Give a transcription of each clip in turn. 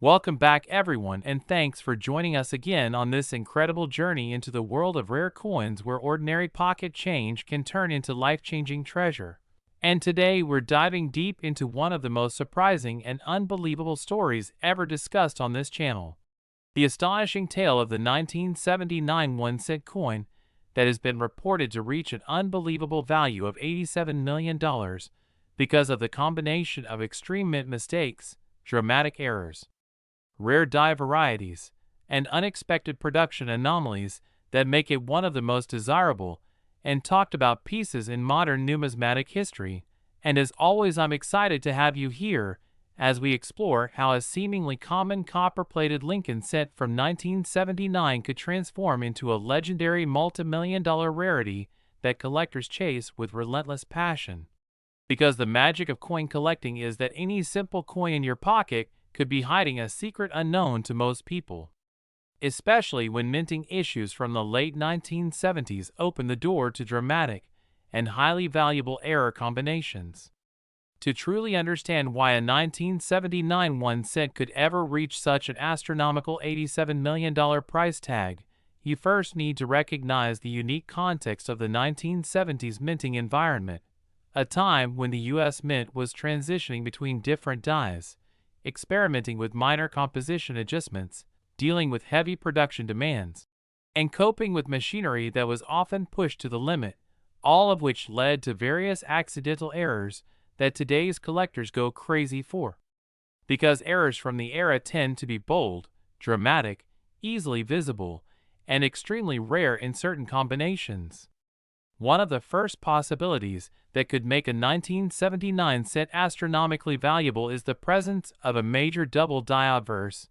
Welcome back, everyone, and thanks for joining us again on this incredible journey into the world of rare coins where ordinary pocket change can turn into life-changing treasure. And today we're diving deep into one of the most surprising and unbelievable stories ever discussed on this channel. The astonishing tale of the 1979 1-cent coin that has been reported to reach an unbelievable value of $87 million because of the combination of extreme mint mistakes, dramatic errors, rare die varieties, and unexpected production anomalies that make it one of the most desirable and talked about pieces in modern numismatic history. And as always, I'm excited to have you here as we explore how a seemingly common copper-plated Lincoln cent from 1979 could transform into a legendary multi-million-dollar rarity that collectors chase with relentless passion. Because the magic of coin collecting is that any simple coin in your pocket could be hiding a secret unknown to most people. Especially when minting issues from the late 1970s opened the door to dramatic and highly valuable error combinations. To truly understand why a 1979 1-cent could ever reach such an astronomical $87 million price tag, you first need to recognize the unique context of the 1970s minting environment, a time when the U.S. Mint was transitioning between different dies, experimenting with minor composition adjustments, dealing with heavy production demands, and coping with machinery that was often pushed to the limit, all of which led to various accidental errors that today's collectors go crazy for. Because errors from the era tend to be bold, dramatic, easily visible, and extremely rare in certain combinations. One of the first possibilities that could make a 1979 cent astronomically valuable is the presence of a major double die obverse,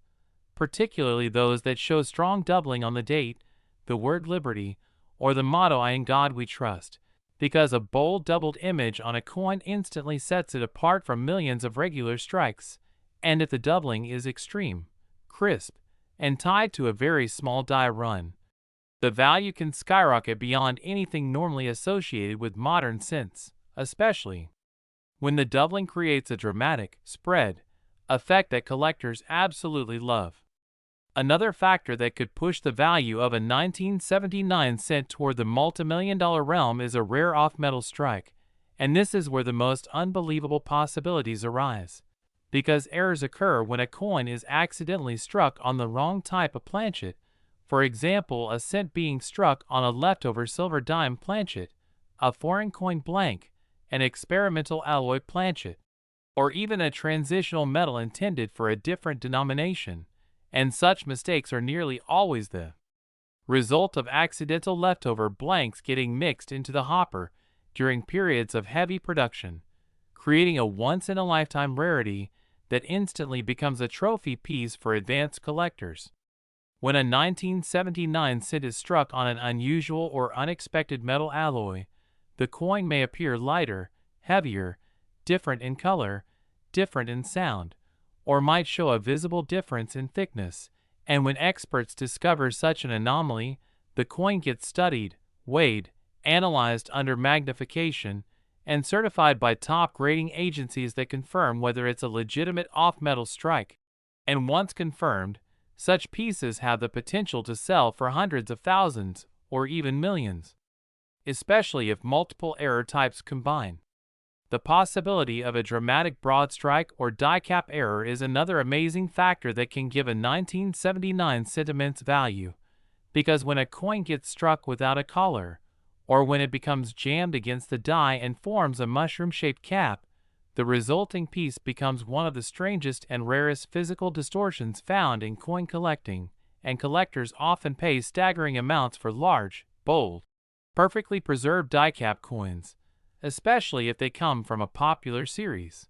particularly those that show strong doubling on the date, the word liberty, or the motto "In God We Trust," because a bold doubled image on a coin instantly sets it apart from millions of regular strikes, and if the doubling is extreme, crisp, and tied to a very small die run, the value can skyrocket beyond anything normally associated with modern cents, especially when the doubling creates a dramatic spread effect that collectors absolutely love. Another factor that could push the value of a 1979 cent toward the multimillion-dollar realm is a rare off-metal strike, and this is where the most unbelievable possibilities arise. Because errors occur when a coin is accidentally struck on the wrong type of planchet, for example a cent being struck on a leftover silver dime planchet, a foreign coin blank, an experimental alloy planchet, or even a transitional metal intended for a different denomination. And such mistakes are nearly always the result of accidental leftover blanks getting mixed into the hopper during periods of heavy production, creating a once-in-a-lifetime rarity that instantly becomes a trophy piece for advanced collectors. When a 1979 cent is struck on an unusual or unexpected metal alloy, the coin may appear lighter, heavier, different in color, different in sound, or might show a visible difference in thickness, and when experts discover such an anomaly, the coin gets studied, weighed, analyzed under magnification, and certified by top grading agencies that confirm whether it's a legitimate off-metal strike. And once confirmed, such pieces have the potential to sell for hundreds of thousands, or even millions, especially if multiple error types combine. The possibility of a dramatic broad strike or die cap error is another amazing factor that can give a 1979 cent immense value, because when a coin gets struck without a collar, or when it becomes jammed against the die and forms a mushroom-shaped cap, the resulting piece becomes one of the strangest and rarest physical distortions found in coin collecting, and collectors often pay staggering amounts for large, bold, perfectly preserved die cap coins, especially if they come from a popular series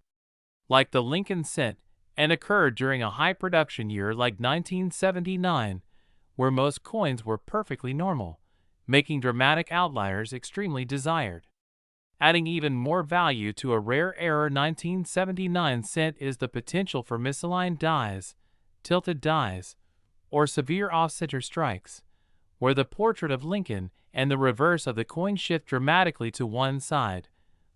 like the Lincoln cent and occurred during a high production year like 1979, where most coins were perfectly normal, making dramatic outliers extremely desired. Adding even more value to a rare error 1979 cent is the potential for misaligned dies, tilted dies, or severe off-center strikes, where the portrait of Lincoln and the reverse of the coin shift dramatically to one side,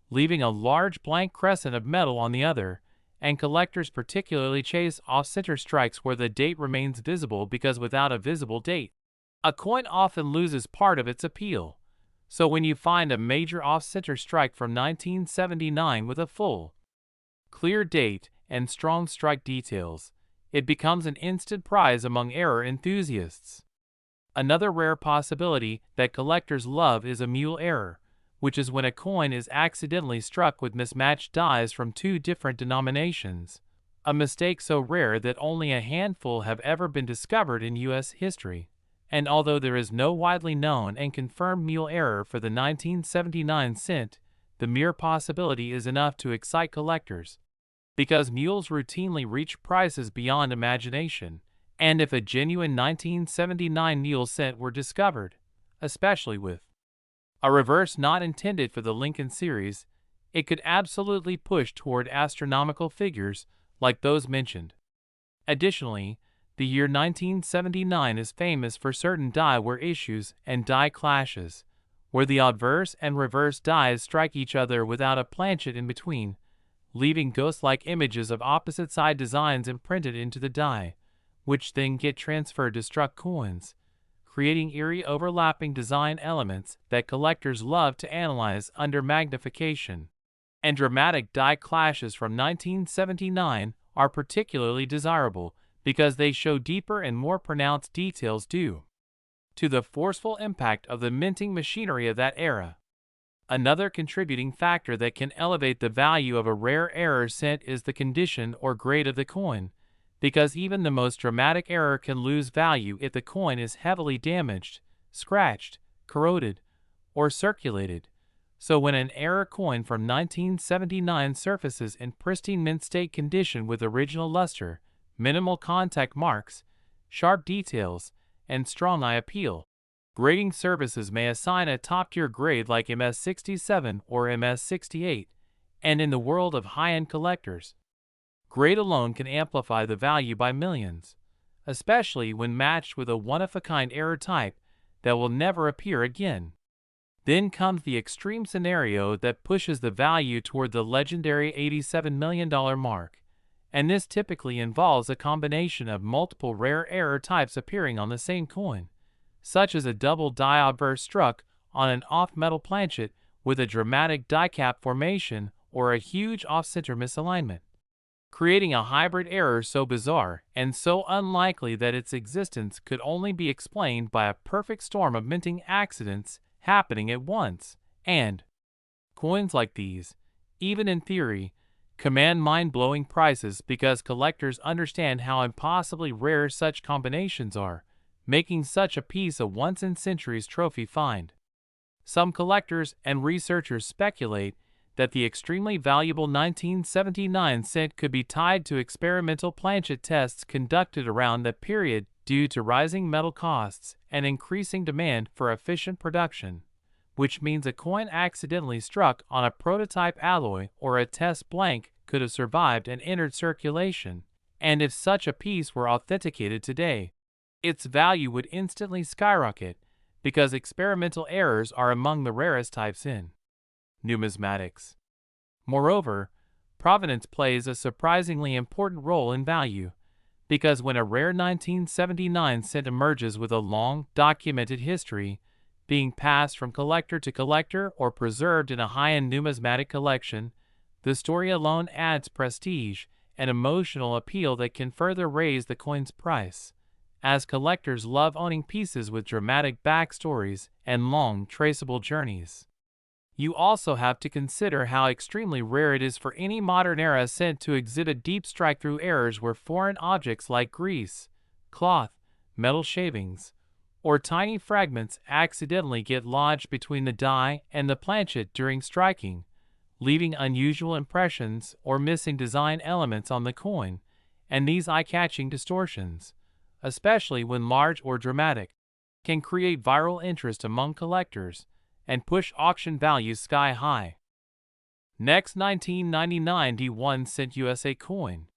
leaving a large blank crescent of metal on the other, and collectors particularly chase off-center strikes where the date remains visible because without a visible date, a coin often loses part of its appeal. So when you find a major off-center strike from 1979 with a full, clear date and strong strike details, it becomes an instant prize among error enthusiasts. Another rare possibility that collectors love is a mule error, which is when a coin is accidentally struck with mismatched dies from two different denominations, a mistake so rare that only a handful have ever been discovered in U.S. history. And although there is no widely known and confirmed mule error for the 1979 cent, the mere possibility is enough to excite collectors, because mules routinely reach prices beyond imagination, and if a genuine 1979 mule cent were discovered, especially with a reverse not intended for the Lincoln series, it could absolutely push toward astronomical figures like those mentioned. Additionally, the year 1979 is famous for certain die wear issues and die clashes, where the obverse and reverse dies strike each other without a planchet in between, leaving ghost-like images of opposite-side designs imprinted into the die, which then get transferred to struck coins, creating eerie overlapping design elements that collectors love to analyze under magnification. And dramatic die clashes from 1979 are particularly desirable because they show deeper and more pronounced details due to the forceful impact of the minting machinery of that era. Another contributing factor that can elevate the value of a rare error cent is the condition or grade of the coin, because even the most dramatic error can lose value if the coin is heavily damaged, scratched, corroded, or circulated. So when an error coin from 1979 surfaces in pristine mint state condition with original luster, minimal contact marks, sharp details, and strong eye appeal, grading services may assign a top-tier grade like MS67 or MS68, and in the world of high-end collectors, grade alone can amplify the value by millions, especially when matched with a one-of-a-kind error type that will never appear again. Then comes the extreme scenario that pushes the value toward the legendary $87 million mark, and this typically involves a combination of multiple rare error types appearing on the same coin, such as a double die obverse struck on an off-metal planchet with a dramatic die cap formation or a huge off-center misalignment, creating a hybrid error so bizarre and so unlikely that its existence could only be explained by a perfect storm of minting accidents happening at once. And coins like these, even in theory, command mind-blowing prices because collectors understand how impossibly rare such combinations are, making such a piece a once-in-centuries trophy find. Some collectors and researchers speculate that the extremely valuable 1979 cent could be tied to experimental planchet tests conducted around that period due to rising metal costs and increasing demand for efficient production, which means a coin accidentally struck on a prototype alloy or a test blank could have survived and entered circulation, and if such a piece were authenticated today, its value would instantly skyrocket because experimental errors are among the rarest types in numismatics. Moreover, provenance plays a surprisingly important role in value, because when a rare 1979 cent emerges with a long, documented history, being passed from collector to collector or preserved in a high-end numismatic collection, the story alone adds prestige and emotional appeal that can further raise the coin's price, as collectors love owning pieces with dramatic backstories and long, traceable journeys. You also have to consider how extremely rare it is for any modern-era cent to exhibit deep strike-through errors where foreign objects like grease, cloth, metal shavings, or tiny fragments accidentally get lodged between the die and the planchet during striking, leaving unusual impressions or missing design elements on the coin, and these eye-catching distortions, especially when large or dramatic, can create viral interest among collectors and push auction values sky high. Next, 1999 D1 cent USA coin.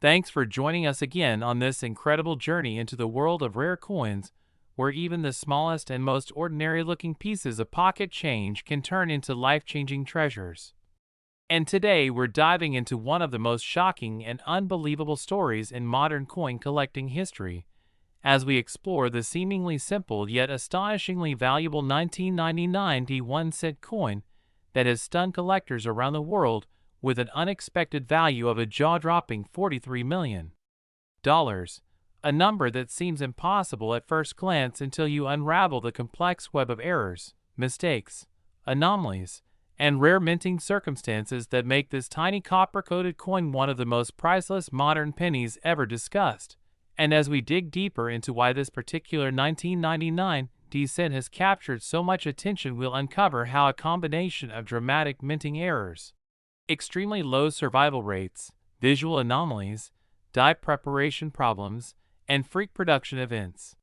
Thanks for joining us again on this incredible journey into the world of rare coins, where even the smallest and most ordinary-looking pieces of pocket change can turn into life-changing treasures. And today we're diving into one of the most shocking and unbelievable stories in modern coin collecting history, as we explore the seemingly simple yet astonishingly valuable 1999 D1 cent coin that has stunned collectors around the world with an unexpected value of a jaw-dropping $43 million. A number that seems impossible at first glance until you unravel the complex web of errors, mistakes, anomalies, and rare minting circumstances that make this tiny copper-coated coin one of the most priceless modern pennies ever discussed. And as we dig deeper into why this particular 1999 D-cent has captured so much attention, we'll uncover how a combination of dramatic minting errors, extremely low survival rates, visual anomalies, die preparation problems, and freak production events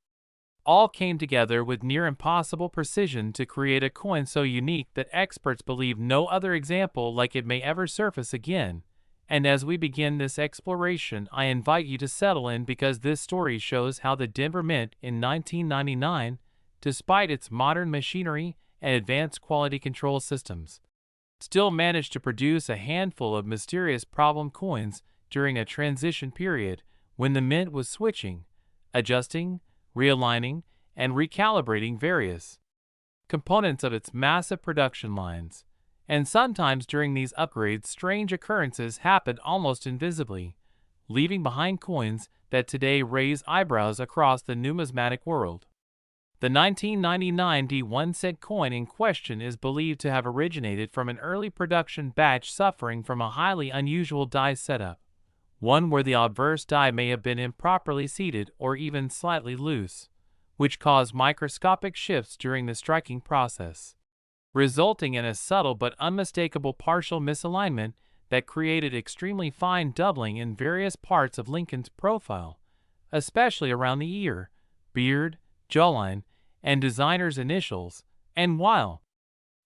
all came together with near impossible precision to create a coin so unique that experts believe no other example like it may ever surface again. And as we begin this exploration, I invite you to settle in, because this story shows how the Denver Mint in 1999, despite its modern machinery and advanced quality control systems, still managed to produce a handful of mysterious problem coins during a transition period when the mint was switching, adjusting, realigning, and recalibrating various components of its massive production lines. And sometimes during these upgrades, strange occurrences happened almost invisibly, leaving behind coins that today raise eyebrows across the numismatic world. The 1999 D1 cent coin in question is believed to have originated from an early production batch suffering from a highly unusual die setup, one where the obverse die may have been improperly seated or even slightly loose, which caused microscopic shifts during the striking process, resulting in a subtle but unmistakable partial misalignment that created extremely fine doubling in various parts of Lincoln's profile, especially around the ear, beard, jawline, and designer's initials. And while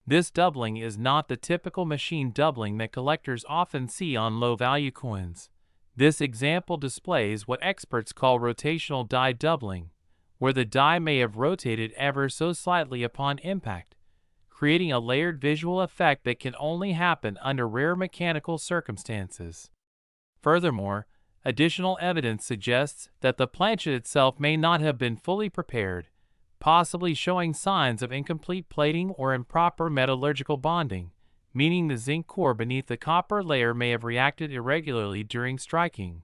this doubling is not the typical machine doubling that collectors often see on low-value coins, this example displays what experts call rotational die doubling, where the die may have rotated ever so slightly upon impact, creating a layered visual effect that can only happen under rare mechanical circumstances. Furthermore, additional evidence suggests that the planchet itself may not have been fully prepared, possibly showing signs of incomplete plating or improper metallurgical bonding, meaning the zinc core beneath the copper layer may have reacted irregularly during striking,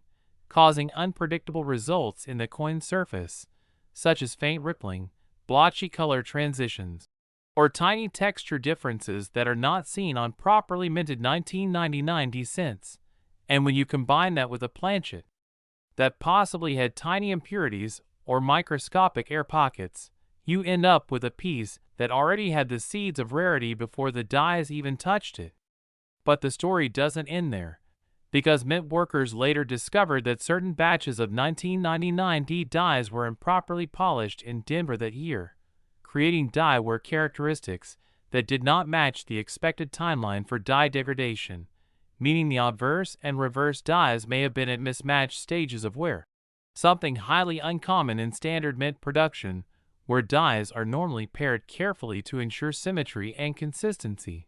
causing unpredictable results in the coin surface, such as faint rippling, blotchy color transitions, or tiny texture differences that are not seen on properly minted 1999 D-cents. And when you combine that with a planchet that possibly had tiny impurities or microscopic air pockets, you end up with a piece that already had the seeds of rarity before the dies even touched it. But the story doesn't end there, because mint workers later discovered that certain batches of 1999 D dies were improperly polished in Denver that year, creating die wear characteristics that did not match the expected timeline for die degradation, meaning the obverse and reverse dies may have been at mismatched stages of wear, something highly uncommon in standard mint production, where dies are normally paired carefully to ensure symmetry and consistency.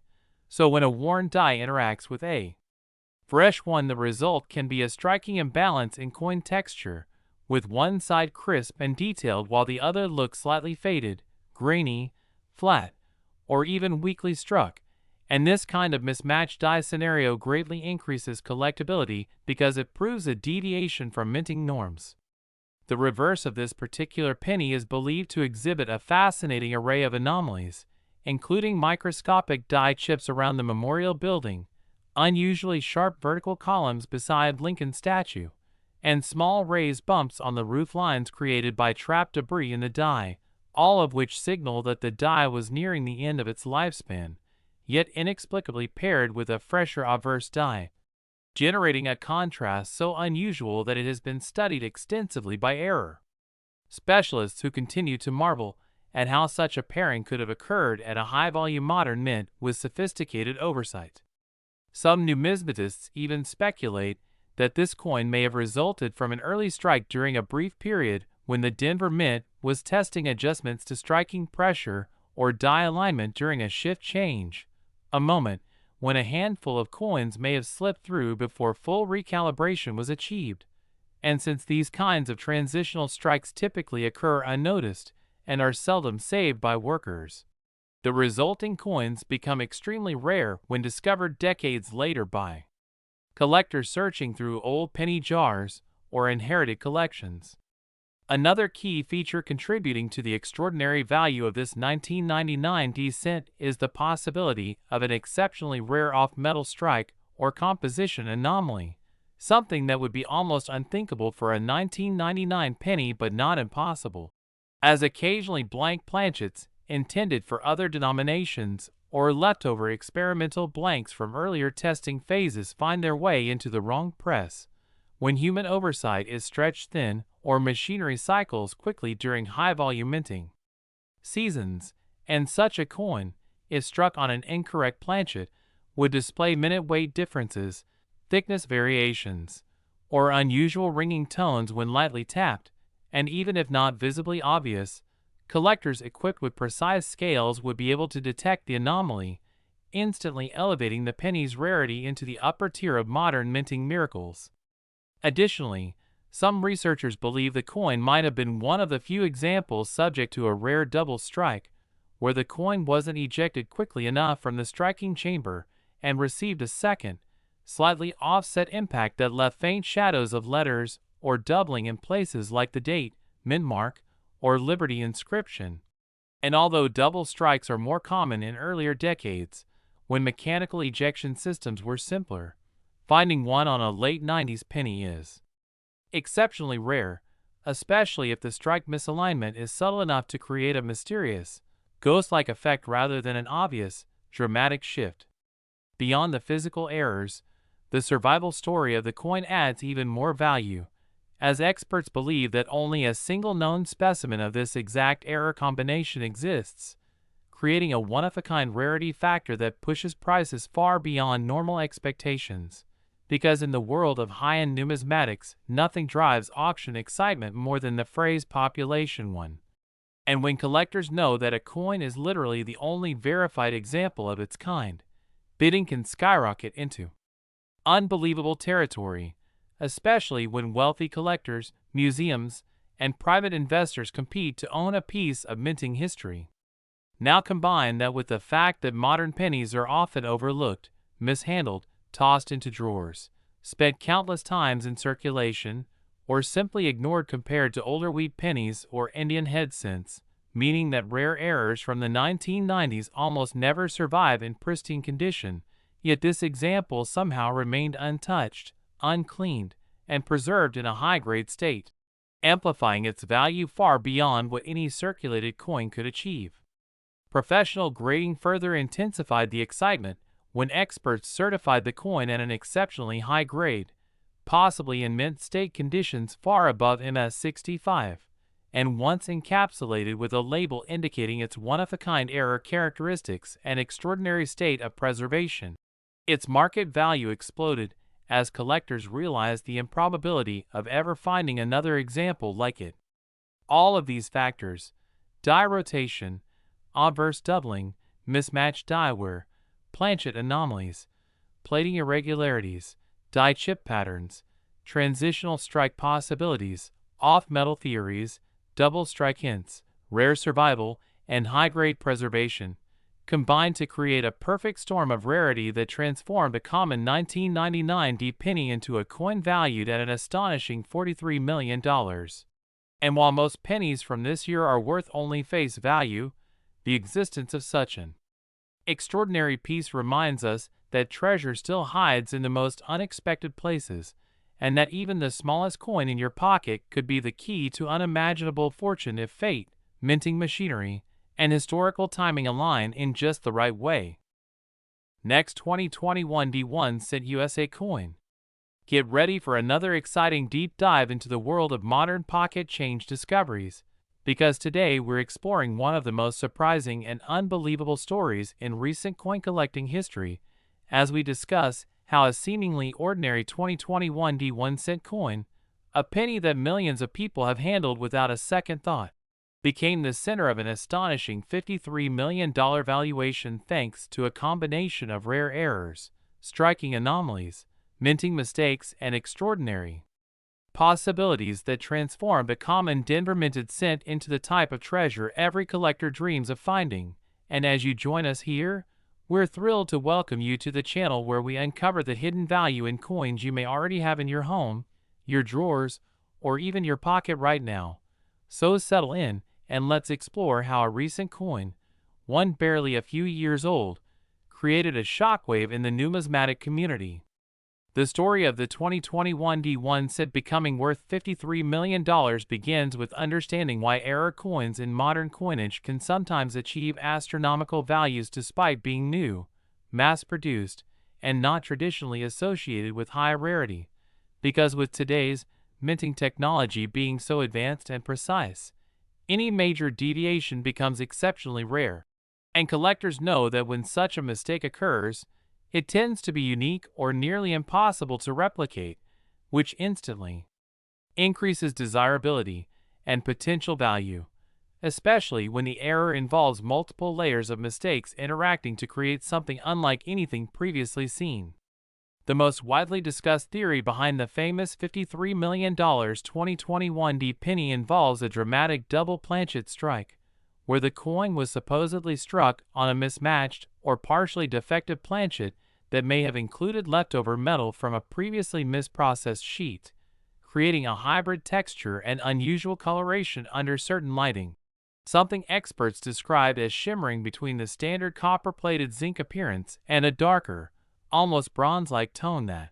So when a worn die interacts with a fresh one, the result can be a striking imbalance in coin texture, with one side crisp and detailed while the other looks slightly faded, grainy, flat, or even weakly struck. And this kind of mismatched die scenario greatly increases collectability because it proves a deviation from minting norms. The reverse of this particular penny is believed to exhibit a fascinating array of anomalies, including microscopic die chips around the memorial building, unusually sharp vertical columns beside Lincoln's statue, and small raised bumps on the roof lines created by trapped debris in the die, all of which signal that the die was nearing the end of its lifespan, yet inexplicably paired with a fresher obverse die, generating a contrast so unusual that it has been studied extensively by error specialists, who continue to marvel at how such a pairing could have occurred at a high-volume modern mint with sophisticated oversight. Some numismatists even speculate that this coin may have resulted from an early strike during a brief period when the Denver Mint was testing adjustments to striking pressure or die alignment during a shift change, a moment when a handful of coins may have slipped through before full recalibration was achieved. And since these kinds of transitional strikes typically occur unnoticed and are seldom saved by workers, the resulting coins become extremely rare when discovered decades later by collectors searching through old penny jars or inherited collections. Another key feature contributing to the extraordinary value of this 1999 cent is the possibility of an exceptionally rare off-metal strike or composition anomaly, something that would be almost unthinkable for a 1999 penny but not impossible, as occasionally blank planchets intended for other denominations or leftover experimental blanks from earlier testing phases find their way into the wrong press when human oversight is stretched thin or machinery cycles quickly during high-volume minting seasons, and such a coin, if struck on an incorrect planchet, would display minute weight differences, thickness variations, or unusual ringing tones when lightly tapped, and even if not visibly obvious, collectors equipped with precise scales would be able to detect the anomaly, instantly elevating the penny's rarity into the upper tier of modern minting miracles. Additionally, some researchers believe the coin might have been one of the few examples subject to a rare double strike, where the coin wasn't ejected quickly enough from the striking chamber and received a second, slightly offset impact that left faint shadows of letters or doubling in places like the date, mint mark, or Liberty inscription. And although double strikes are more common in earlier decades, when mechanical ejection systems were simpler, finding one on a late 90s penny is exceptionally rare, especially if the strike misalignment is subtle enough to create a mysterious, ghost-like effect rather than an obvious, dramatic shift. Beyond the physical errors, the survival story of the coin adds even more value, as experts believe that only a single known specimen of this exact error combination exists, creating a one-of-a-kind rarity factor that pushes prices far beyond normal expectations. Because in the world of high-end numismatics, nothing drives auction excitement more than the phrase population one. And when collectors know that a coin is literally the only verified example of its kind, bidding can skyrocket into unbelievable territory, especially when wealthy collectors, museums, and private investors compete to own a piece of minting history. Now combine that with the fact that modern pennies are often overlooked, mishandled, tossed into drawers, spent countless times in circulation, or simply ignored compared to older wheat pennies or Indian head cents, meaning that rare errors from the 1990s almost never survive in pristine condition, yet this example somehow remained untouched, uncleaned, and preserved in a high-grade state, amplifying its value far beyond what any circulated coin could achieve. Professional grading further intensified the excitement when experts certified the coin at an exceptionally high grade, possibly in mint state conditions far above MS-65, and once encapsulated with a label indicating its one-of-a-kind error characteristics and extraordinary state of preservation. Its market value exploded as collectors realized the improbability of ever finding another example like it. All of these factors, die rotation, obverse doubling, mismatched die wear, planchet anomalies, plating irregularities, die chip patterns, transitional strike possibilities, off-metal theories, double strike hints, rare survival, and high-grade preservation, combined to create a perfect storm of rarity that transformed a common 1999 penny into a coin valued at an astonishing $43 million. And while most pennies from this year are worth only face value, the existence of such an extraordinary piece reminds us that treasure still hides in the most unexpected places, and that even the smallest coin in your pocket could be the key to unimaginable fortune if fate, minting machinery, and historical timing align in just the right way. Next, 2021 D1 cent USA coin. Get ready for another exciting deep dive into the world of modern pocket change discoveries, because today we're exploring one of the most surprising and unbelievable stories in recent coin collecting history, as we discuss how a seemingly ordinary 2021 D1 cent coin, a penny that millions of people have handled without a second thought, became the center of an astonishing $53 million valuation thanks to a combination of rare errors, striking anomalies, minting mistakes, and extraordinary possibilities that transformed a common Denver minted cent into the type of treasure every collector dreams of finding. And as you join us here, we're thrilled to welcome you to the channel where we uncover the hidden value in coins you may already have in your home, your drawers, or even your pocket right now. So settle in, and let's explore how a recent coin, one barely a few years old, created a shockwave in the numismatic community. The story of the 2021 D1 cent becoming worth $53 million begins with understanding why error coins in modern coinage can sometimes achieve astronomical values despite being new, mass-produced, and not traditionally associated with high rarity. Because with today's minting technology being so advanced and precise, any major deviation becomes exceptionally rare. And collectors know that when such a mistake occurs, it tends to be unique or nearly impossible to replicate, which instantly increases desirability and potential value, especially when the error involves multiple layers of mistakes interacting to create something unlike anything previously seen. The most widely discussed theory behind the famous $53 million 2021 D penny involves a dramatic double planchet strike, where the coin was supposedly struck on a mismatched or partially defective planchet that may have included leftover metal from a previously misprocessed sheet, creating a hybrid texture and unusual coloration under certain lighting, something experts described as shimmering between the standard copper-plated zinc appearance and a darker, almost bronze-like tone that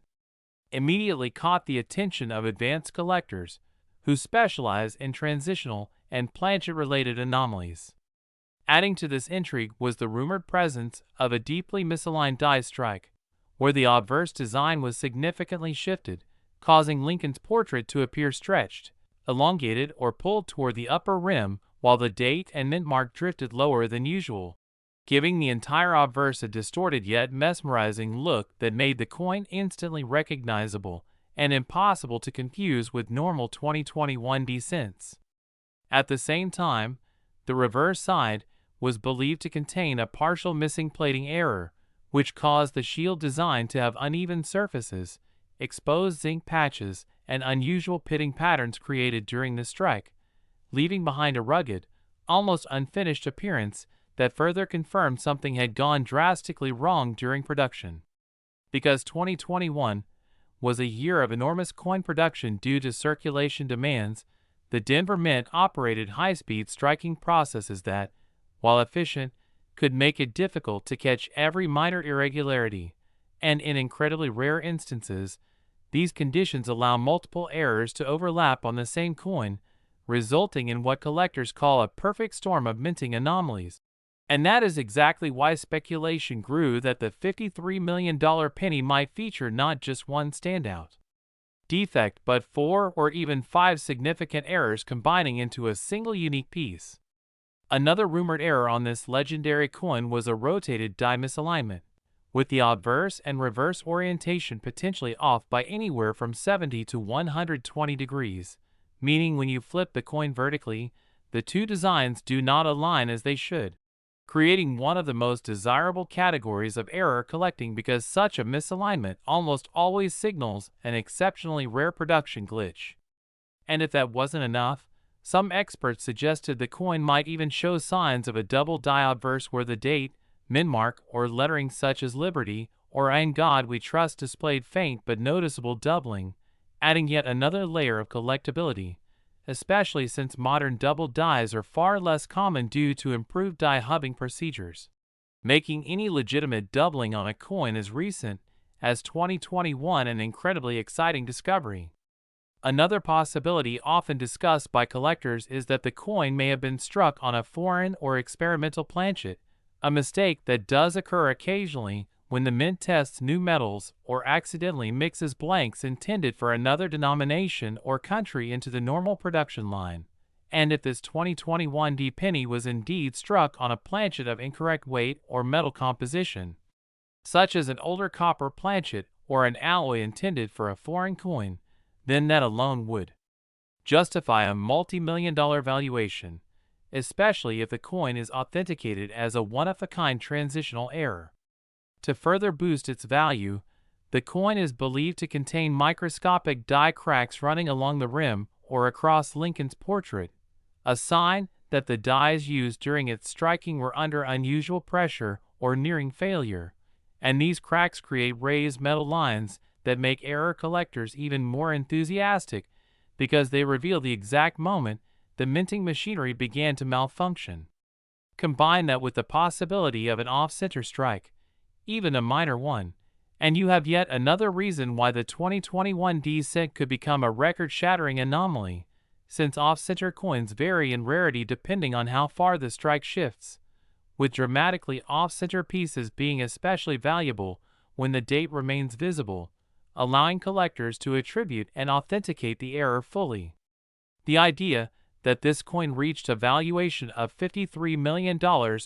immediately caught the attention of advanced collectors who specialize in transitional and planchet-related anomalies. Adding to this intrigue was the rumored presence of a deeply misaligned die strike, where the obverse design was significantly shifted, causing Lincoln's portrait to appear stretched, elongated, or pulled toward the upper rim, while the date and mint mark drifted lower than usual, giving the entire obverse a distorted yet mesmerizing look that made the coin instantly recognizable and impossible to confuse with normal 2021 D cents. At the same time, the reverse side was believed to contain a partial missing plating error, which caused the shield design to have uneven surfaces, exposed zinc patches, and unusual pitting patterns created during the strike, leaving behind a rugged, almost unfinished appearance that further confirmed something had gone drastically wrong during production. Because 2021 was a year of enormous coin production due to circulation demands, the Denver Mint operated high-speed striking processes that, while efficient, could make it difficult to catch every minor irregularity, and in incredibly rare instances, these conditions allow multiple errors to overlap on the same coin, resulting in what collectors call a perfect storm of minting anomalies. And that is exactly why speculation grew that the $53 million penny might feature not just one standout defect but 4 or even 5 significant errors combining into a single unique piece. Another rumored error on this legendary coin was a rotated die misalignment, with the obverse and reverse orientation potentially off by anywhere from 70 to 120 degrees, meaning when you flip the coin vertically, the two designs do not align as they should, creating one of the most desirable categories of error collecting because such a misalignment almost always signals an exceptionally rare production glitch. And if that wasn't enough, some experts suggested the coin might even show signs of a double die obverse where the date, mint mark, or lettering such as Liberty or In God We Trust displayed faint but noticeable doubling, adding yet another layer of collectability, especially since modern double dies are far less common due to improved die hubbing procedures, making any legitimate doubling on a coin as recent as 2021 an incredibly exciting discovery. Another possibility often discussed by collectors is that the coin may have been struck on a foreign or experimental planchet, a mistake that does occur occasionally when the mint tests new metals or accidentally mixes blanks intended for another denomination or country into the normal production line. And if this 2021 D penny was indeed struck on a planchet of incorrect weight or metal composition, such as an older copper planchet or an alloy intended for a foreign coin, then that alone would justify a multi-million-dollar valuation, especially if the coin is authenticated as a one-of-a-kind transitional error. To further boost its value, the coin is believed to contain microscopic die cracks running along the rim or across Lincoln's portrait, a sign that the dies used during its striking were under unusual pressure or nearing failure, and these cracks create raised metal lines that make error collectors even more enthusiastic because they reveal the exact moment the minting machinery began to malfunction. Combine that with the possibility of an off-center strike, even a minor one, and you have yet another reason why the 2021 D-cent could become a record-shattering anomaly, since off-center coins vary in rarity depending on how far the strike shifts, with dramatically off-center pieces being especially valuable when the date remains visible, allowing collectors to attribute and authenticate the error fully. The idea that this coin reached a valuation of $53 million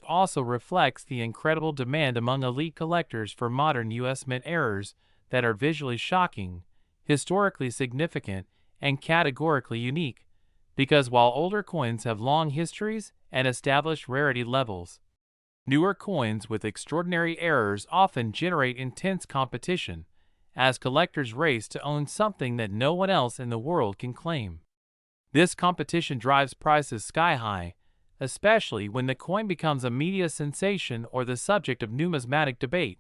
also reflects the incredible demand among elite collectors for modern U.S. mint errors that are visually shocking, historically significant, and categorically unique, because while older coins have long histories and established rarity levels, newer coins with extraordinary errors often generate intense competition, as collectors race to own something that no one else in the world can claim. This competition drives prices sky high, especially when the coin becomes a media sensation or the subject of numismatic debate,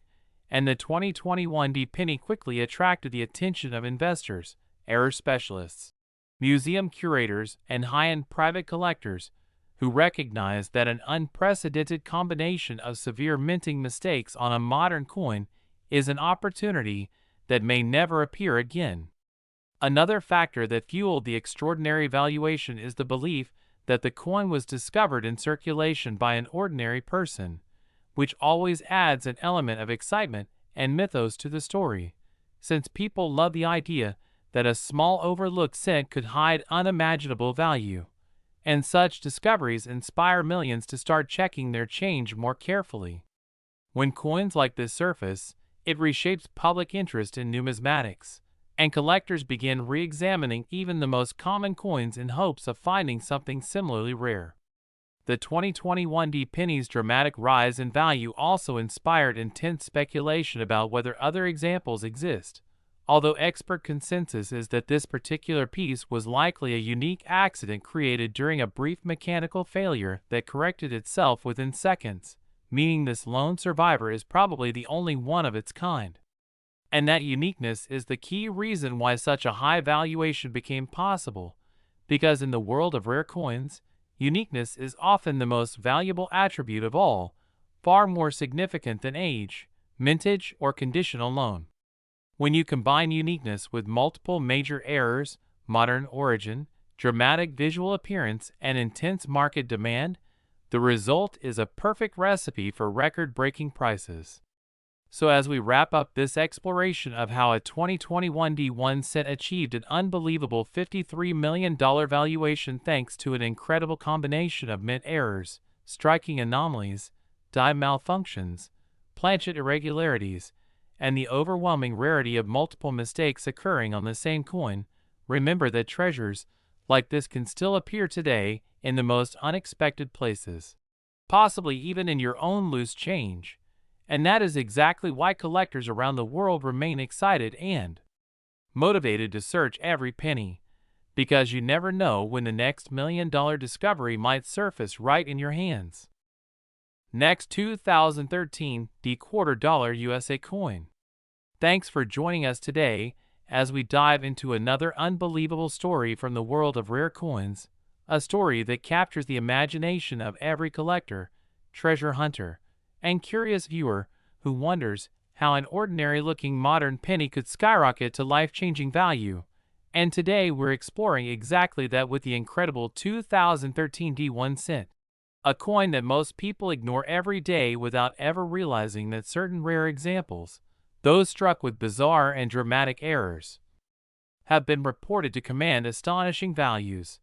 and the 2021 D penny quickly attracted the attention of investors, error specialists, museum curators, and high-end private collectors who recognize that an unprecedented combination of severe minting mistakes on a modern coin is an opportunity that may never appear again. Another factor that fueled the extraordinary valuation is the belief that the coin was discovered in circulation by an ordinary person, which always adds an element of excitement and mythos to the story, since people love the idea that a small overlooked cent could hide unimaginable value, and such discoveries inspire millions to start checking their change more carefully. When coins like this surface, it reshapes public interest in numismatics, and collectors begin re-examining even the most common coins in hopes of finding something similarly rare. The 2021 D penny's dramatic rise in value also inspired intense speculation about whether other examples exist, although expert consensus is that this particular piece was likely a unique accident created during a brief mechanical failure that corrected itself within seconds, meaning this lone survivor is probably the only one of its kind. And that uniqueness is the key reason why such a high valuation became possible, because in the world of rare coins, uniqueness is often the most valuable attribute of all, far more significant than age, mintage, or condition alone. When you combine uniqueness with multiple major errors, modern origin, dramatic visual appearance, and intense market demand, the result is a perfect recipe for record-breaking prices. So as we wrap up this exploration of how a 2021 D1 cent achieved an unbelievable $53 million valuation thanks to an incredible combination of mint errors, striking anomalies, die malfunctions, planchet irregularities, and the overwhelming rarity of multiple mistakes occurring on the same coin, remember that treasures like this can still appear today in the most unexpected places, possibly even in your own loose change. And that is exactly why collectors around the world remain excited and motivated to search every penny, because you never know when the next $1 million discovery might surface right in your hands. Next, 2013 D quarter dollar USA coin. Thanks for joining us today as we dive into another unbelievable story from the world of rare coins, a story that captures the imagination of every collector, treasure hunter, and curious viewer who wonders how an ordinary-looking modern penny could skyrocket to life-changing value. And today we're exploring exactly that with the incredible 2013 D1 cent, a coin that most people ignore every day without ever realizing that certain rare examples, those struck with bizarre and dramatic errors, have been reported to command astonishing values,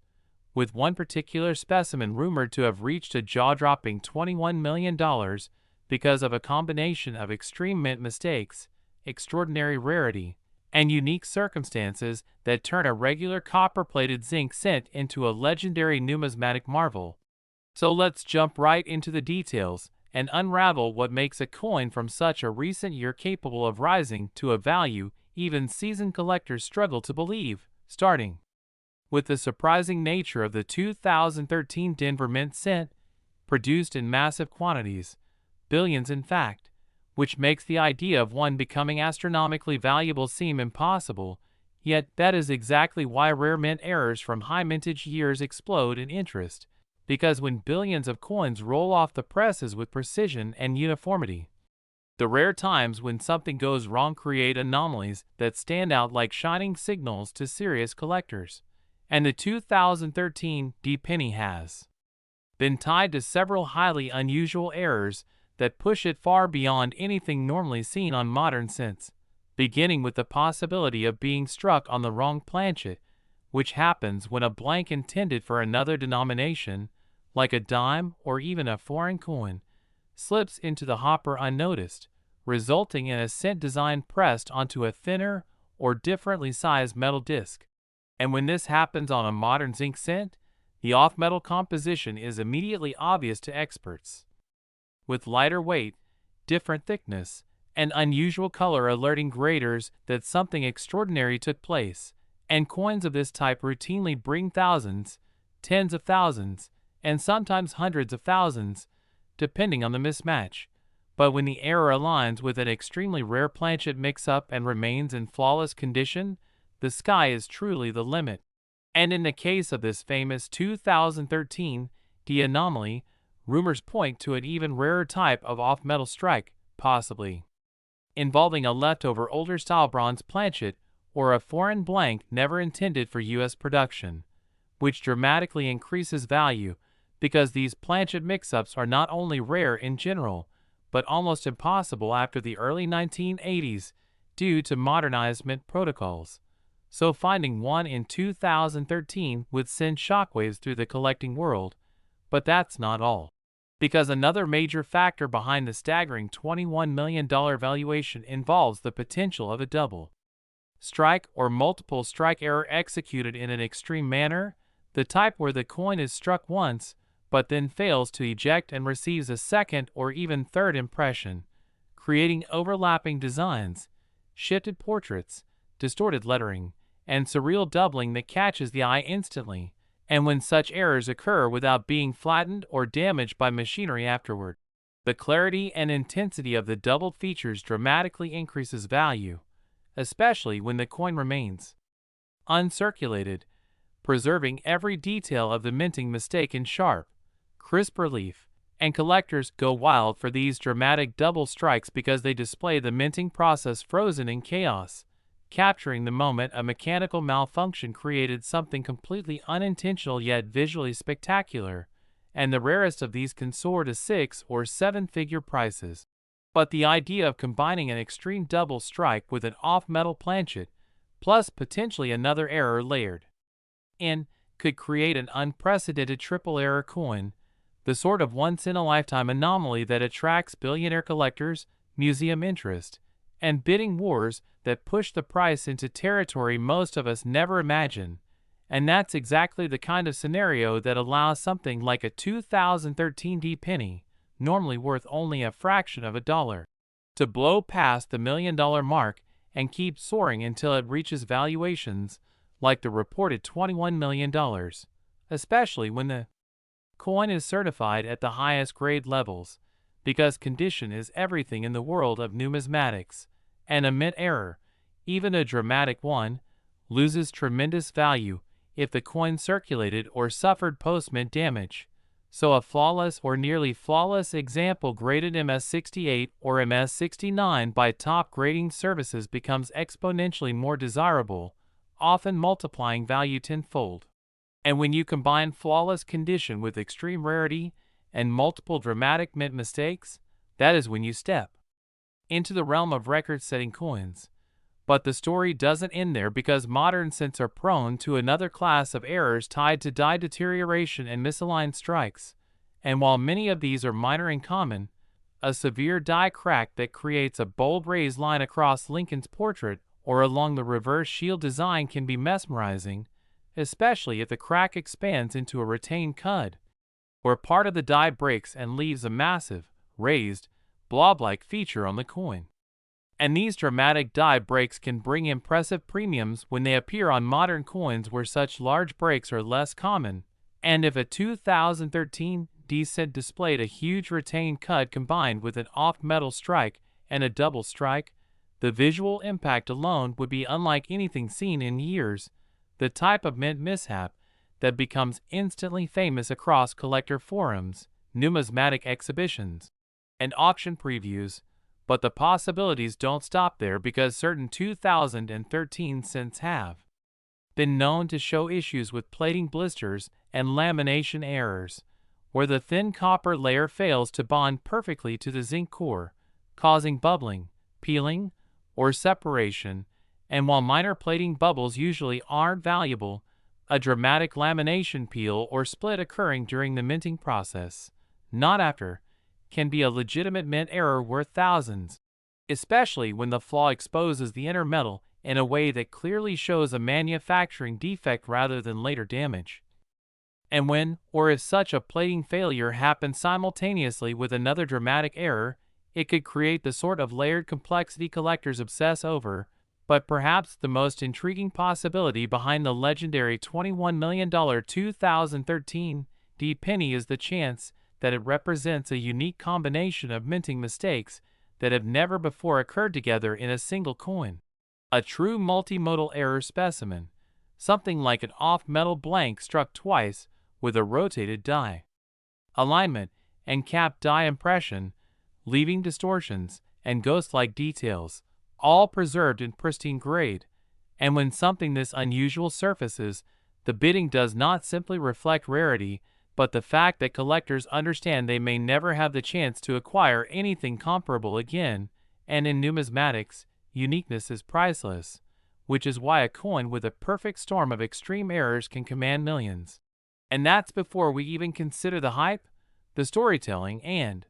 with one particular specimen rumored to have reached a jaw-dropping $21 million because of a combination of extreme mint mistakes, extraordinary rarity, and unique circumstances that turn a regular copper-plated zinc cent into a legendary numismatic marvel. So let's jump right into the details and unravel what makes a coin from such a recent year capable of rising to a value even seasoned collectors struggle to believe, starting with the surprising nature of the 2013 Denver Mint cent, produced in massive quantities, billions in fact, which makes the idea of one becoming astronomically valuable seem impossible, yet that is exactly why rare mint errors from high mintage years explode in interest, because when billions of coins roll off the presses with precision and uniformity, the rare times when something goes wrong create anomalies that stand out like shining signals to serious collectors. And the 2013 Penny has been tied to several highly unusual errors that push it far beyond anything normally seen on modern cents, beginning with the possibility of being struck on the wrong planchet, which happens when a blank intended for another denomination, like a dime or even a foreign coin, slips into the hopper unnoticed, resulting in a cent design pressed onto a thinner or differently sized metal disc. And when this happens on a modern zinc cent, the off-metal composition is immediately obvious to experts, with lighter weight, different thickness, and unusual color alerting graders that something extraordinary took place, and coins of this type routinely bring thousands, tens of thousands, and sometimes hundreds of thousands, depending on the mismatch. But when the error aligns with an extremely rare planchet mix-up and remains in flawless condition, the sky is truly the limit. And in the case of this famous 2013 anomaly, rumors point to an even rarer type of off-metal strike, possibly involving a leftover older-style bronze planchet or a foreign blank never intended for U.S. production, which dramatically increases value because these planchet mix-ups are not only rare in general, but almost impossible after the early 1980s due to modernized mint protocols. So finding one in 2013 would send shockwaves through the collecting world. But that's not all. Because another major factor behind the staggering $21 million valuation involves the potential of a double strike or multiple strike error executed in an extreme manner, the type where the coin is struck once, but then fails to eject and receives a second or even third impression, creating overlapping designs, shifted portraits, distorted lettering, and surreal doubling that catches the eye instantly, and when such errors occur without being flattened or damaged by machinery afterward, the clarity and intensity of the doubled features dramatically increases value, especially when the coin remains uncirculated, preserving every detail of the minting mistake in sharp, crisp relief, and collectors go wild for these dramatic double strikes because they display the minting process frozen in chaos, capturing the moment a mechanical malfunction created something completely unintentional yet visually spectacular, and the rarest of these can soar to 6- or 7-figure prices. But the idea of combining an extreme double strike with an off-metal planchet, plus potentially another error layered in, could create an unprecedented triple error coin, the sort of once-in-a-lifetime anomaly that attracts billionaire collectors, museum interest, and bidding wars that push the price into territory most of us never imagine. And that's exactly the kind of scenario that allows something like a 2013 penny, normally worth only a fraction of a dollar, to blow past the $1 million mark and keep soaring until it reaches valuations like the reported $21 million, especially when the coin is certified at the highest grade levels, because condition is everything in the world of numismatics, and a mint error, even a dramatic one, loses tremendous value if the coin circulated or suffered post-mint damage. So a flawless or nearly flawless example graded MS68 or MS69 by top grading services becomes exponentially more desirable, often multiplying value tenfold. And when you combine flawless condition with extreme rarity and multiple dramatic mint mistakes, that is when you step into the realm of record-setting coins. But the story doesn't end there, because modern cents are prone to another class of errors tied to die deterioration and misaligned strikes. And while many of these are minor in common, a severe die crack that creates a bold raised line across Lincoln's portrait or along the reverse shield design can be mesmerizing, especially if the crack expands into a retained cud. where part of the die breaks and leaves a massive, raised, blob-like feature on the coin. And these dramatic die breaks can bring impressive premiums when they appear on modern coins where such large breaks are less common. And if a 2013 D-cent displayed a huge retained cut combined with an off-metal strike and a double strike, the visual impact alone would be unlike anything seen in years, the type of mint mishap that becomes instantly famous across collector forums, numismatic exhibitions, and auction previews. But the possibilities don't stop there, because certain 2013 cents have been known to show issues with plating blisters and lamination errors, where the thin copper layer fails to bond perfectly to the zinc core, causing bubbling, peeling, or separation. And while minor plating bubbles usually aren't valuable, a dramatic lamination peel or split occurring during the minting process, not after, can be a legitimate mint error worth thousands, especially when the flaw exposes the inner metal in a way that clearly shows a manufacturing defect rather than later damage. And when, or if such a plating failure happens simultaneously with another dramatic error, it could create the sort of layered complexity collectors obsess over. But perhaps the most intriguing possibility behind the legendary $21 million 2013 D penny is the chance that it represents a unique combination of minting mistakes that have never before occurred together in a single coin. A true multimodal error specimen, something like an off-metal blank struck twice with a rotated die alignment and capped die impression, leaving distortions and ghost-like details, all preserved in pristine grade. And when something this unusual surfaces, the bidding does not simply reflect rarity, but the fact that collectors understand they may never have the chance to acquire anything comparable again. And in numismatics, uniqueness is priceless, which is why a coin with a perfect storm of extreme errors can command millions. And that's before we even consider the hype, the storytelling, and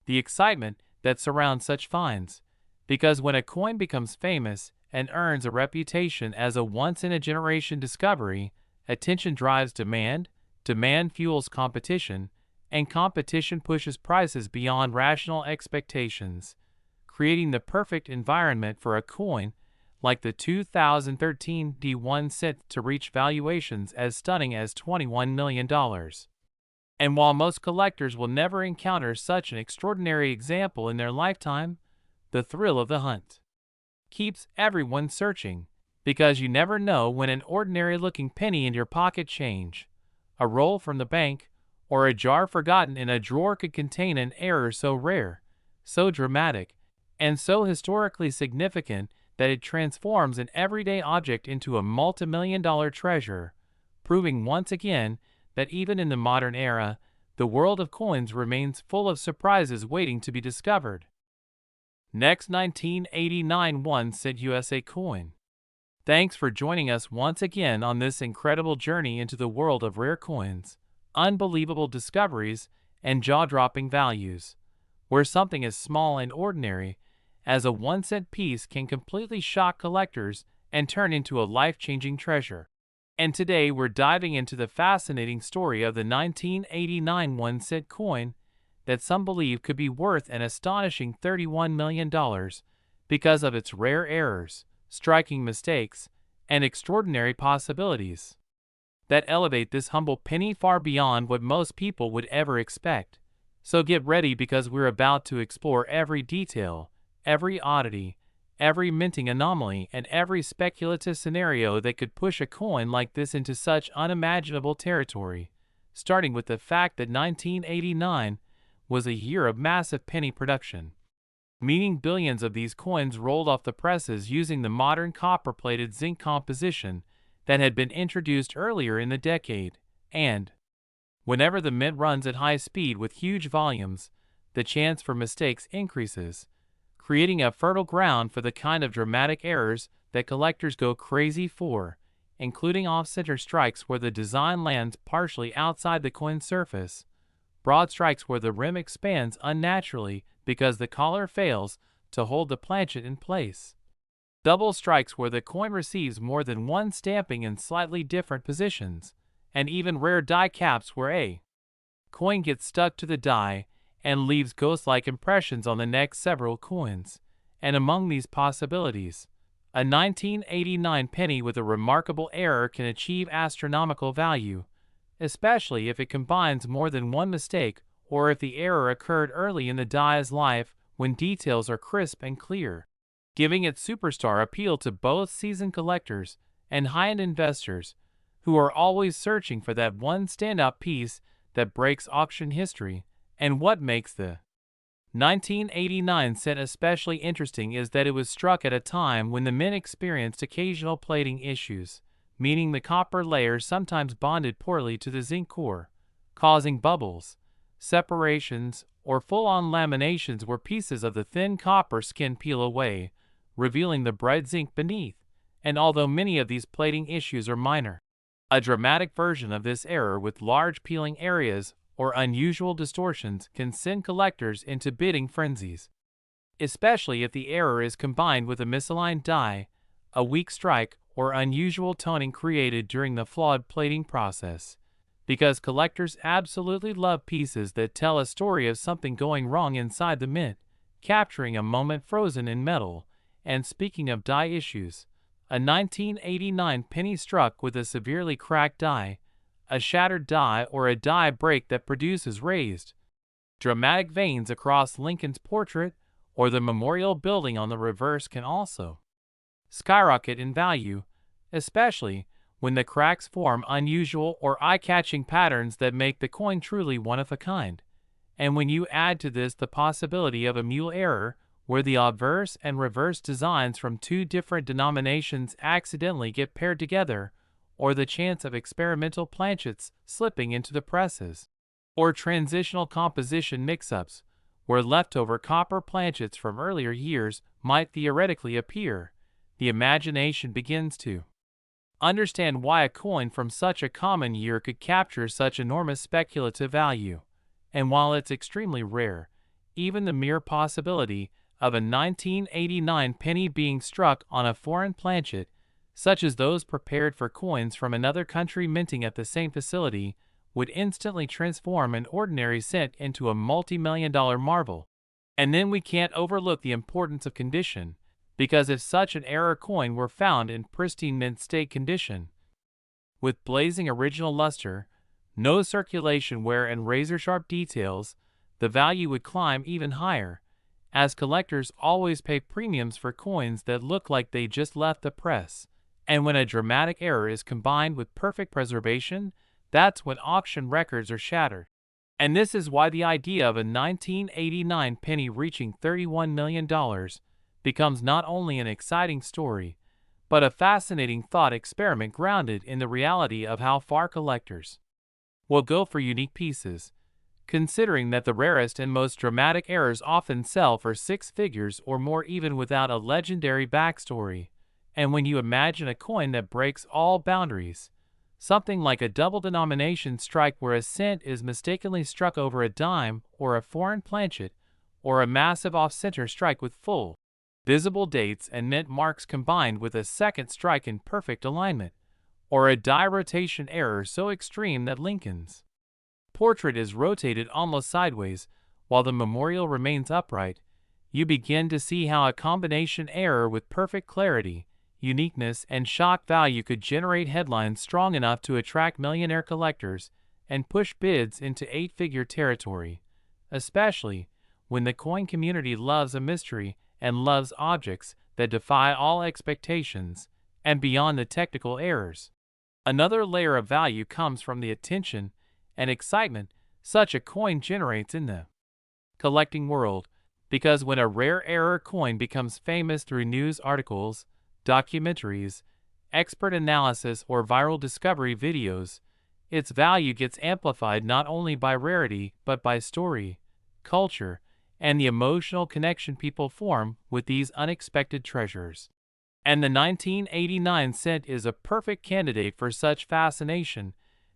the excitement that surrounds such finds. Because when a coin becomes famous and earns a reputation as a once-in-a-generation discovery, attention drives demand, demand fuels competition, and competition pushes prices beyond rational expectations, creating the perfect environment for a coin like the 2013 D1 cent to reach valuations as stunning as $21 million. And while most collectors will never encounter such an extraordinary example in their lifetime, the thrill of the hunt keeps everyone searching, because you never know when an ordinary-looking penny in your pocket change, a roll from the bank, or a jar forgotten in a drawer could contain an error so rare, so dramatic, and so historically significant that it transforms an everyday object into a multimillion-dollar treasure, proving once again that even in the modern era, the world of coins remains full of surprises waiting to be discovered. Next, 1989 1-cent USA coin. Thanks for joining us once again on this incredible journey into the world of rare coins, unbelievable discoveries, and jaw-dropping values, where something as small and ordinary as a 1-cent piece can completely shock collectors and turn into a life-changing treasure. And today we're diving into the fascinating story of the 1989 1-cent coin that some believe could be worth an astonishing $31 million because of its rare errors, striking mistakes, and extraordinary possibilities that elevate this humble penny far beyond what most people would ever expect. So get ready, because we're about to explore every detail, every oddity, every minting anomaly, and every speculative scenario that could push a coin like this into such unimaginable territory, starting with the fact that 1989 was a year of massive penny production, meaning billions of these coins rolled off the presses using the modern copper-plated zinc composition that had been introduced earlier in the decade. And whenever the mint runs at high speed with huge volumes, the chance for mistakes increases, creating a fertile ground for the kind of dramatic errors that collectors go crazy for, including off-center strikes where the design lands partially outside the coin's surface, broad strikes where the rim expands unnaturally because the collar fails to hold the planchet in place, double strikes where the coin receives more than one stamping in slightly different positions, and even rare die caps where a coin gets stuck to the die and leaves ghost-like impressions on the next several coins. And among these possibilities, a 1989 penny with a remarkable error can achieve astronomical value, especially if it combines more than one mistake or if the error occurred early in the die's life when details are crisp and clear, giving its superstar appeal to both seasoned collectors and high-end investors who are always searching for that one standout piece that breaks auction history. And what makes the 1989 cent especially interesting is that it was struck at a time when the mint experienced occasional plating issues, meaning the copper layers sometimes bonded poorly to the zinc core, causing bubbles, separations, or full-on laminations where pieces of the thin copper skin peel away, revealing the bright zinc beneath. And although many of these plating issues are minor, a dramatic version of this error with large peeling areas or unusual distortions can send collectors into bidding frenzies, especially if the error is combined with a misaligned die, a weak strike, or unusual toning created during the flawed plating process. Because collectors absolutely love pieces that tell a story of something going wrong inside the mint, capturing a moment frozen in metal. And speaking of die issues, a 1989 penny struck with a severely cracked die, a shattered die, or a die break that produces raised, dramatic veins across Lincoln's portrait or the memorial building on the reverse can also skyrocket in value, especially when the cracks form unusual or eye-catching patterns that make the coin truly one of a kind. And when you add to this the possibility of a mule error, where the obverse and reverse designs from two different denominations accidentally get paired together, or the chance of experimental planchets slipping into the presses, or transitional composition mix-ups, where leftover copper planchets from earlier years might theoretically appear, the imagination begins to understand why a coin from such a common year could capture such enormous speculative value. And while it's extremely rare, even the mere possibility of a 1989 penny being struck on a foreign planchet, such as those prepared for coins from another country minting at the same facility, would instantly transform an ordinary cent into a multi-million-dollar marvel. And then we can't overlook the importance of condition, because if such an error coin were found in pristine mint state condition, with blazing original luster, no circulation wear, and razor-sharp details, the value would climb even higher, as collectors always pay premiums for coins that look like they just left the press. And when a dramatic error is combined with perfect preservation, that's when auction records are shattered. And this is why the idea of a 1989 penny reaching $31 million becomes not only an exciting story, but a fascinating thought experiment grounded in the reality of how far collectors will go for unique pieces, considering that the rarest and most dramatic errors often sell for six figures or more even without a legendary backstory. And when you imagine a coin that breaks all boundaries, something like a double denomination strike where a cent is mistakenly struck over a dime or a foreign planchet, or a massive off-center strike with full, visible dates and mint marks combined with a second strike in perfect alignment, or a die rotation error so extreme that Lincoln's portrait is rotated almost sideways while the memorial remains upright, you begin to see how a combination error with perfect clarity, uniqueness, and shock value could generate headlines strong enough to attract millionaire collectors and push bids into eight-figure territory, especially when the coin community loves a mystery and loves objects that defy all expectations and beyond the technical errors. Another layer of value comes from the attention and excitement such a coin generates in the collecting world, because when a rare error coin becomes famous through news articles, documentaries, expert analysis, or viral discovery videos, its value gets amplified not only by rarity but by story, culture, and the emotional connection people form with these unexpected treasures. And the 1989 cent is a perfect candidate for such fascination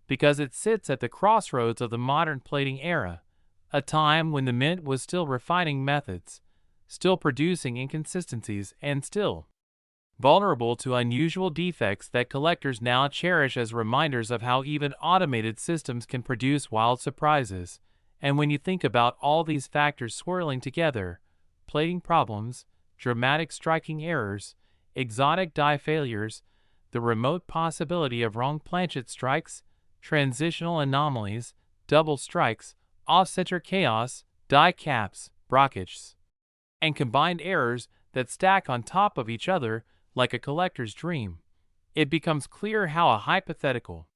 because it sits at the crossroads of the modern plating era, a time when the mint was still refining methods, still producing inconsistencies, and still vulnerable to unusual defects that collectors now cherish as reminders of how even automated systems can produce wild surprises. And when you think about all these factors swirling together, plating problems, dramatic striking errors, exotic die failures, the remote possibility of wrong planchet strikes, transitional anomalies, double strikes, off-center chaos, die caps, brockages, and combined errors that stack on top of each other like a collector's dream, it becomes clear how a hypothetical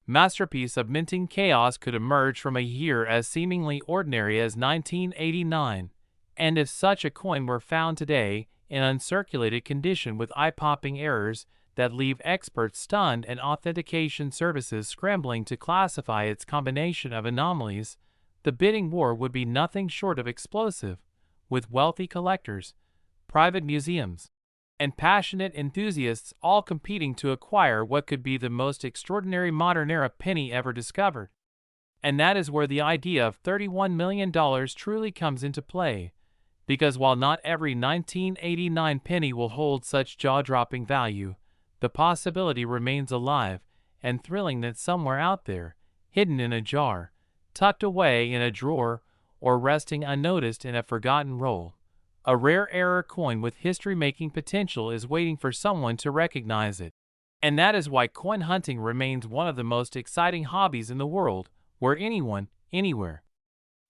masterpiece of minting chaos could emerge from a year as seemingly ordinary as 1989, and if such a coin were found today in uncirculated condition with eye-popping errors that leave experts stunned and authentication services scrambling to classify its combination of anomalies, the bidding war would be nothing short of explosive, with wealthy collectors, private museums, and passionate enthusiasts all competing to acquire what could be the most extraordinary modern-era penny ever discovered. And that is where the idea of $31 million truly comes into play, because while not every 1989 penny will hold such jaw-dropping value, the possibility remains alive and thrilling that somewhere out there, hidden in a jar, tucked away in a drawer, or resting unnoticed in a forgotten roll, a rare error coin with history-making potential is waiting for someone to recognize it. And that is why coin hunting remains one of the most exciting hobbies in the world, where anyone, anywhere,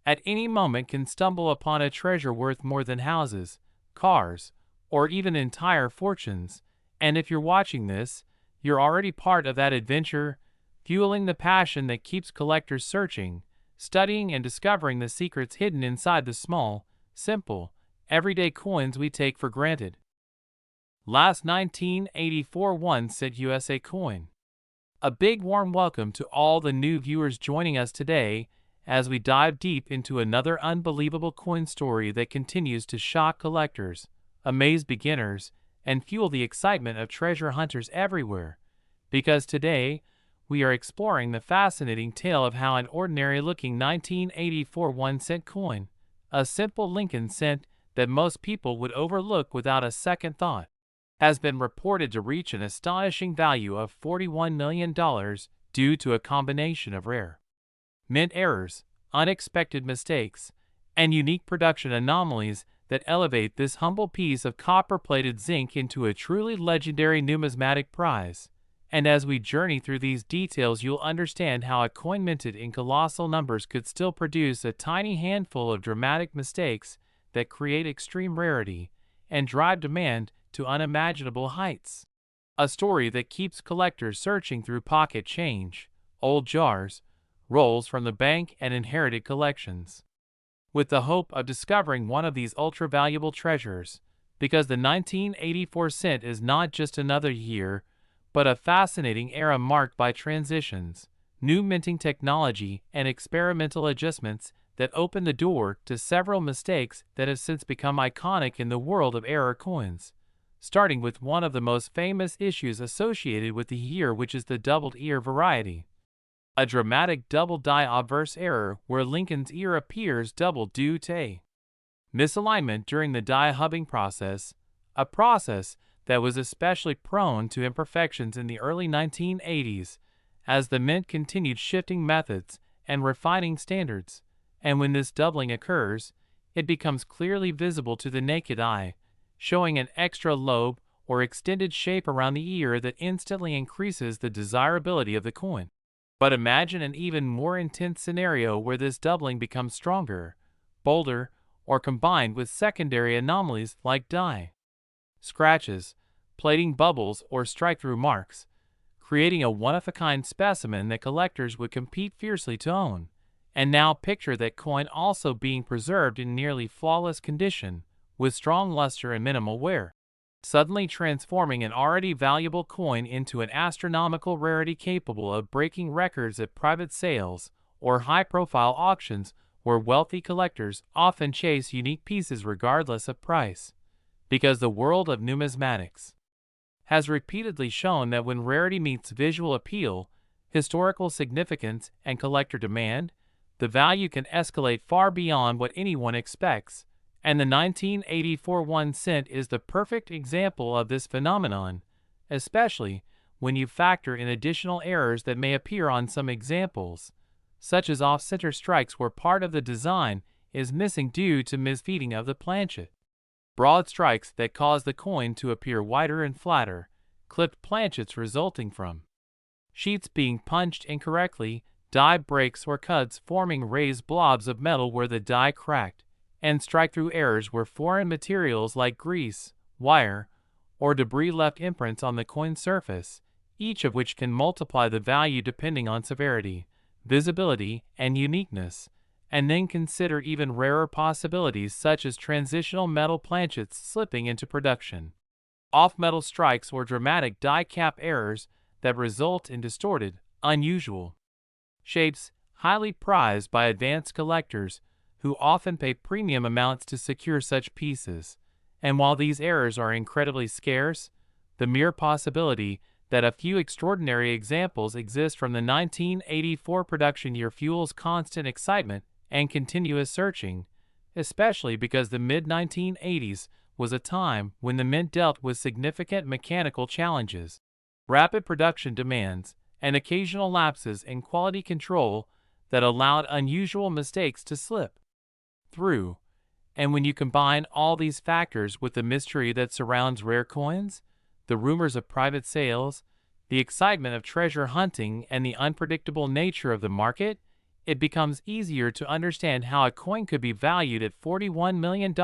at any moment can stumble upon a treasure worth more than houses, cars, or even entire fortunes. And if you're watching this, you're already part of that adventure, fueling the passion that keeps collectors searching, studying and discovering the secrets hidden inside the small, simple, everyday coins we take for granted. Last 1984 1-cent USA coin. A big warm welcome to all the new viewers joining us today as we dive deep into another unbelievable coin story that continues to shock collectors, amaze beginners, and fuel the excitement of treasure hunters everywhere. Because today, we are exploring the fascinating tale of how an ordinary-looking 1984 1-cent coin, a simple Lincoln cent that most people would overlook without a second thought, has been reported to reach an astonishing value of $41 million due to a combination of rare mint errors, unexpected mistakes, and unique production anomalies that elevate this humble piece of copper-plated zinc into a truly legendary numismatic prize. And as we journey through these details, you'll understand how a coin minted in colossal numbers could still produce a tiny handful of dramatic mistakes that create extreme rarity and drive demand to unimaginable heights. A story that keeps collectors searching through pocket change, old jars, rolls from the bank, and inherited collections, with the hope of discovering one of these ultra-valuable treasures, because the 1984 cent is not just another year, but a fascinating era marked by transitions, new minting technology, and experimental adjustments that open the door to several mistakes that have since become iconic in the world of error coins, starting with one of the most famous issues associated with the year, which is the doubled ear variety. A dramatic double die obverse error where Lincoln's ear appears doubled due to a misalignment during the die hubbing process, a process that was especially prone to imperfections in the early 1980s as the mint continued shifting methods and refining standards. And when this doubling occurs, it becomes clearly visible to the naked eye, showing an extra lobe or extended shape around the ear that instantly increases the desirability of the coin. But imagine an even more intense scenario where this doubling becomes stronger, bolder, or combined with secondary anomalies like die scratches, plating bubbles, or strike-through marks, creating a one-of-a-kind specimen that collectors would compete fiercely to own. And now picture that coin also being preserved in nearly flawless condition, with strong luster and minimal wear, suddenly transforming an already valuable coin into an astronomical rarity capable of breaking records at private sales or high-profile auctions where wealthy collectors often chase unique pieces regardless of price. Because the world of numismatics has repeatedly shown that when rarity meets visual appeal, historical significance, and collector demand, the value can escalate far beyond what anyone expects, And the 1984 1 cent is the perfect example of this phenomenon, especially when you factor in additional errors that may appear on some examples, such as off-center strikes where part of the design is missing due to misfeeding of the planchet. Broad strikes that cause the coin to appear wider and flatter, clipped planchets resulting from sheets being punched incorrectly, die breaks or cuts forming raised blobs of metal where the die cracked, and strike-through errors where foreign materials like grease, wire, or debris left imprints on the coin surface, each of which can multiply the value depending on severity, visibility, and uniqueness. And then consider even rarer possibilities such as transitional metal planchets slipping into production, off-metal strikes, or dramatic die cap errors that result in distorted, unusual shapes, highly prized by advanced collectors who often pay premium amounts to secure such pieces. And while these errors are incredibly scarce, the mere possibility that a few extraordinary examples exist from the 1984 production year fuels constant excitement and continuous searching, especially because the mid-1980s was a time when the mint dealt with significant mechanical challenges, rapid production demands, and occasional lapses in quality control that allowed unusual mistakes to slip through. And when you combine all these factors with the mystery that surrounds rare coins, the rumors of private sales, the excitement of treasure hunting, and the unpredictable nature of the market, it becomes easier to understand how a coin could be valued at $41 million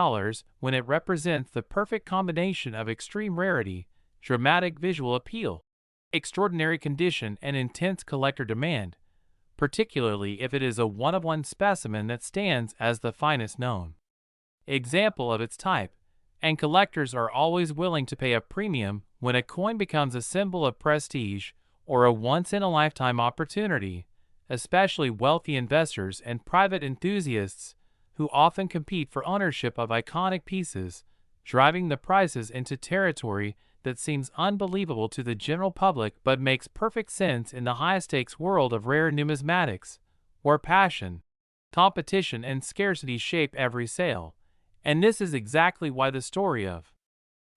when it represents the perfect combination of extreme rarity, dramatic visual appeal, extraordinary condition, and intense collector demand, particularly if it is a one-of-one specimen that stands as the finest known example of its type. And collectors are always willing to pay a premium when a coin becomes a symbol of prestige or a once-in-a-lifetime opportunity, especially wealthy investors and private enthusiasts who often compete for ownership of iconic pieces, driving the prices into territory that seems unbelievable to the general public but makes perfect sense in the high-stakes world of rare numismatics, where passion, competition, and scarcity shape every sale. And this is exactly why the story of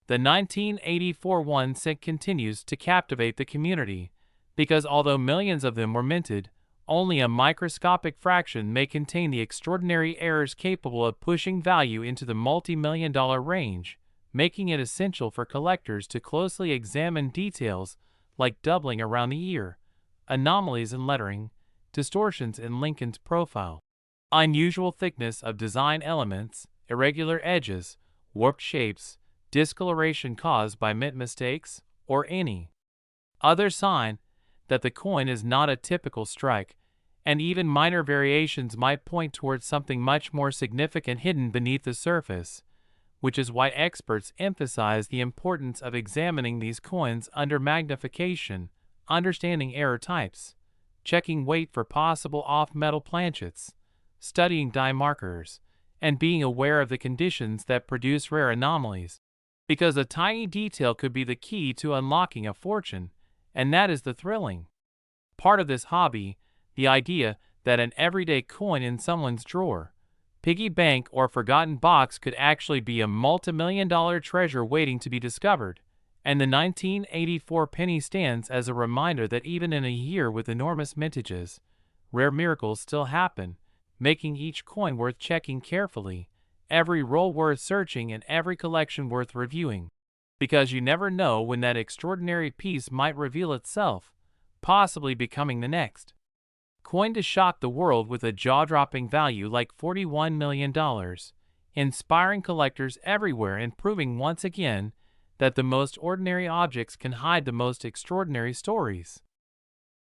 the 1984 1 cent continues to captivate the community, because although millions of them were minted, only a microscopic fraction may contain the extraordinary errors capable of pushing value into the multi-million-dollar range, making it essential for collectors to closely examine details like doubling around the ear, anomalies in lettering, distortions in Lincoln's profile, unusual thickness of design elements, irregular edges, warped shapes, discoloration caused by mint mistakes, or any other sign that the coin is not a typical strike, and even minor variations might point towards something much more significant hidden beneath the surface, which is why experts emphasize the importance of examining these coins under magnification, understanding error types, checking weight for possible off-metal planchets, studying die markers, and being aware of the conditions that produce rare anomalies. Because a tiny detail could be the key to unlocking a fortune, and that is the thrilling part of this hobby, the idea that an everyday coin in someone's drawer, piggy bank, or forgotten box could actually be a multi-million-dollar treasure waiting to be discovered. And the 1984 penny stands as a reminder that even in a year with enormous mintages, rare miracles still happen, making each coin worth checking carefully, every roll worth searching, and every collection worth reviewing. Because you never know when that extraordinary piece might reveal itself, possibly becoming the next coin to shock the world with a jaw-dropping value like $41 million, inspiring collectors everywhere and proving once again that the most ordinary objects can hide the most extraordinary stories.